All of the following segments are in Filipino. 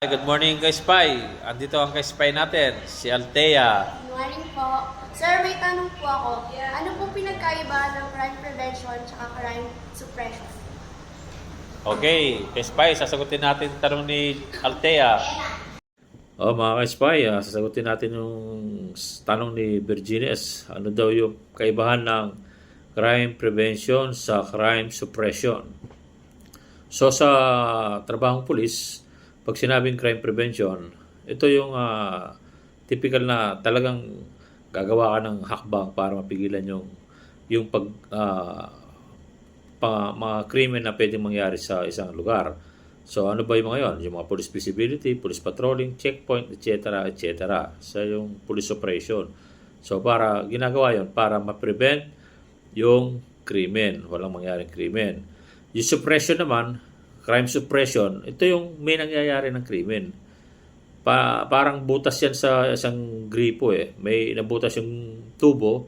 Good morning kay Spy. Andito ang kay Spy natin, si Althea. Good morning po. Sir, may tanong po ako. Ano po pinagkaiba ng crime prevention at crime suppression? Okay, kay Spy, sasagutin natin yung tanong ni Althea. Mga kay Spy, sasagutin natin yung tanong ni Virginius. Ano daw yung kaibahan ng crime prevention sa crime suppression? So sa trabahong pulis, pag sinabing crime prevention, ito yung typical na talagang gagawa ka ng hakbang para mapigilan yung mga krimen na pwedeng mangyari sa isang lugar. So ano ba yung mga yon? Yung mga police visibility, police patrolling, checkpoint, etc. etc. So yung police operation. So para ginagawa yon para ma-prevent yung krimen, walang mangyaring krimen. Yung suppression naman, crime suppression, ito yung may nangyayari ng krimen. Parang butas yan sa isang gripo eh. May nabutas yung tubo,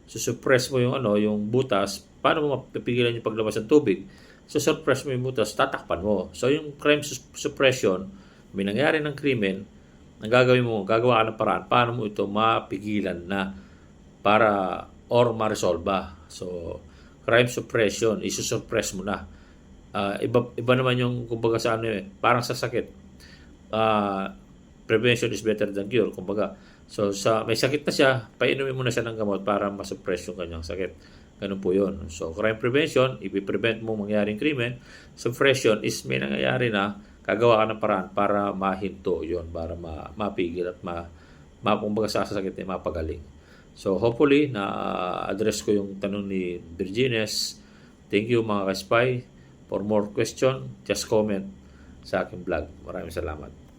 suppress mo yung butas, paano mo mapipigilan yung paglabas ng tubig? Suppress mo yung butas, tatakpan mo. So yung crime suppression, may nangyayari ng krimen, ang gagawin mo, gagawa ka ng paraan, paano mo ito mapigilan na para or ma-resolve. So crime suppression, isusuppress mo na. Iba naman yung kumbaga sa parang sa sakit. Prevention is better than cure, kumbaga. So sa may sakit na siya, painumin mo na siya ng gamot para ma-suppress yung kanyang sakit. Ganun po 'yon. So crime prevention, i-prevent mo mangyaring krimen. Suppression is may nangyayari na, gagawa ka ng paraan para mahinto 'yon, para mapigil at kumbaga sa sakit ay mapagaling. So hopefully na address ko yung tanong ni Virginius. Thank you mga ka-spy. For more question, just comment sa aking vlog. Maraming salamat.